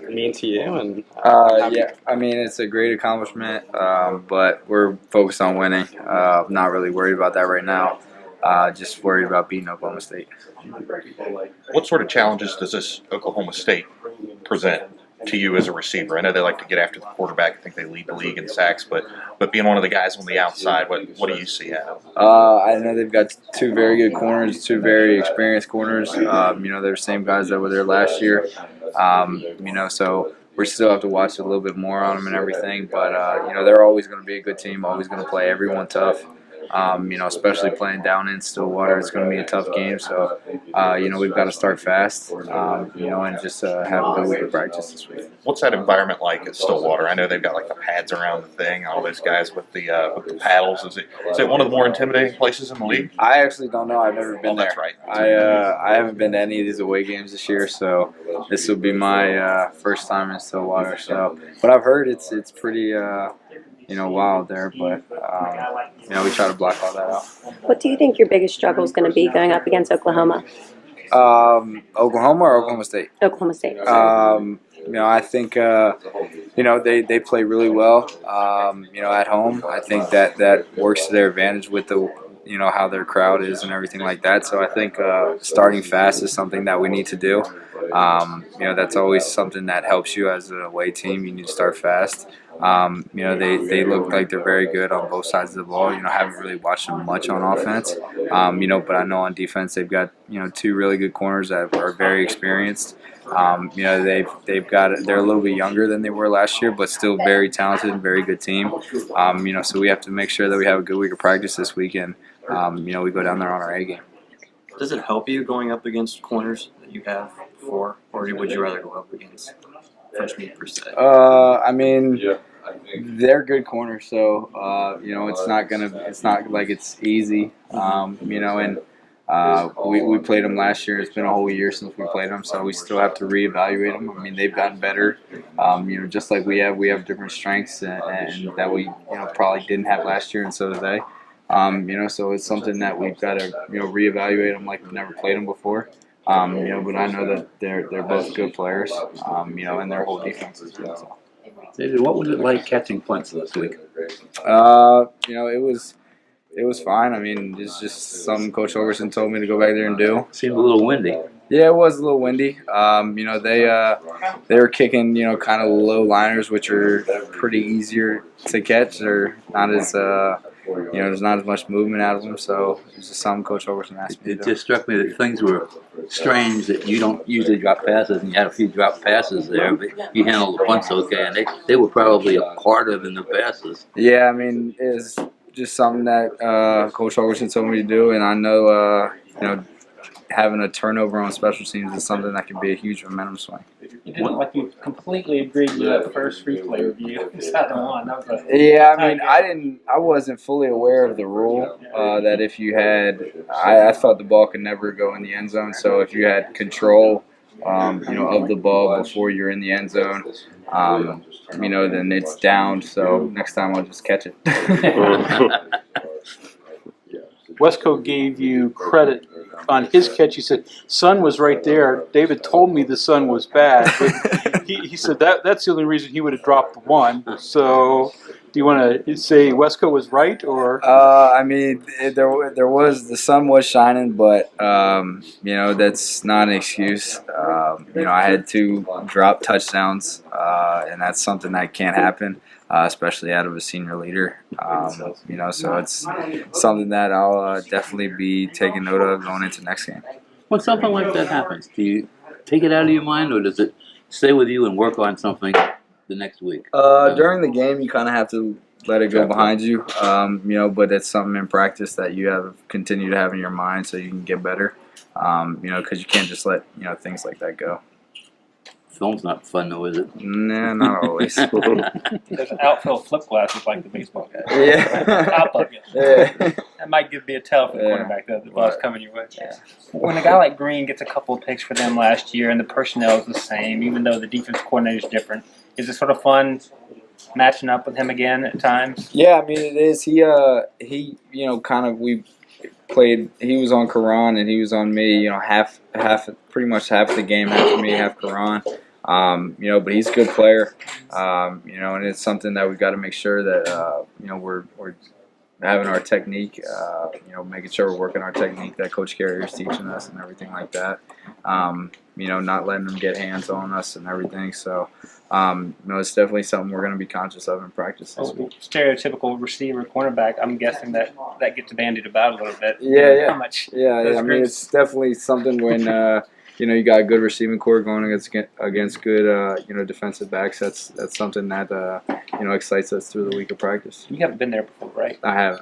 mean to you? And Yeah, I mean, it's a great accomplishment, but we're focused on winning. Not really worried about that right now. Just worried about beating Oklahoma State. What sort of challenges does this Oklahoma State present to you as a receiver? I know they like to get after the quarterback. I think they lead the league in sacks, but being one of the guys on the outside, what do you see happening? I know they've got two very good corners, two very experienced corners. They're the same guys that were there last year. So we still have to watch a little bit more on them and everything. But they're always going to be a good team, always going to play everyone tough. Especially playing down in Stillwater, it's going to be a tough game. So, we've got to start fast, and just have a good week of practice this week. What's that environment like at Stillwater? I know they've got like the pads around the thing, all those guys with the paddles. Is it one of the more intimidating places in the league? I actually don't know. I've never been there. That's right. I haven't been to any of these away games this year, so this will be my first time in Stillwater. So, but I've heard it's pretty. Wild there, but we try to block all that out. What do you think your biggest struggle is going to be going up against Oklahoma? Oklahoma or Oklahoma State? Oklahoma State. I think they play really well. At home, I think that works to their advantage with the how their crowd is and everything like that. So I think starting fast is something that we need to do. That's always something that helps you as an away team. You need to start fast. They look like they're very good on both sides of the ball. Haven't really watched them much on offense. But I know on defense they've got two really good corners that are very experienced. They're a little bit younger than they were last year, but still very talented and very good team. So we have to make sure that we have a good week of practice this weekend. We go down there on our A game. does it help you going up against corners that you have before, or would you rather go up against freshmen per se? They're good corners, so it's not like it's easy. We played them last year. It's been a whole year since we played them, so we still have to reevaluate them. They've gotten better. Just like we have different strengths and that we probably didn't have last year, and so do they. So it's something that we've got to reevaluate them like we've never played them before. But I know that they're both good players. And their whole defense is good. So. David, what was it like catching punts this week? It was fine. It's just something Coach Overson told me to go back there and do. Seemed a little windy. Yeah, it was a little windy. They were kicking, kind of low liners, which are pretty easier to catch. They're not as, there's not as much movement out of them. So it's just something Coach Overson asked me to do. It just struck me that things were strange, that you don't usually drop passes, and you had a few drop passes there, but you handled the punts okay, and they were probably harder than the passes. Yeah, it's just something that Coach Overson told me to do, and I know, having a turnover on special teams is something that can be a huge momentum swing. You didn't look like you completely agreed with that first replay review. I wasn't fully aware of the rule that if you had, I thought the ball could never go in the end zone. So if you had control, of the ball before you're in the end zone, then it's down. So next time I'll just catch it. Wesco gave you credit on his catch. He said, sun was right there. David told me the sun was bad. But he said that's the only reason he would have dropped the one. So do you want to say Wesco was right? Or there was, the sun was shining, but, that's not an excuse. I had 2 drop touchdowns, and that's something that can't happen. Especially out of a senior leader, so it's something that I'll definitely be taking note of going into next game. When something like that happens, do you take it out of your mind, or does it stay with you and work on something the next week? During the game, you kind of have to let it go behind you, but it's something in practice that you continue to have in your mind so you can get better, because you can't just let things like that go. Film's not fun though, is it? Nah, not always. there's outfield flip glasses like the baseball guy. Yeah. Top of you. Yeah. That might be a tell for the quarterback that the ball's coming your way. Yeah. When a guy like Green gets a couple of picks for them last year and the personnel is the same, even though the defense coordinator is different, is it sort of fun matching up with him again at times? Yeah, it is. He we played. He was on Quran and he was on me. Pretty much half the game, half me, half Quran. You know, but he's a good player. You know, and it's something that we've got to make sure that you know we're having our technique. You know, making sure we're working our technique that Coach Carrier's teaching us and everything like that. You know, not letting them get hands on us and everything. So, you know, it's definitely something we're going to be conscious of in practice this week. Stereotypical receiver, cornerback. I'm guessing that gets bandied about a little bit. Yeah. How much? Yeah, those I mean, groups- it's definitely something when you know you got a good receiving core going against good you know defensive backs. That's something that you know excites us through the week of practice. You haven't been there before, right? I have.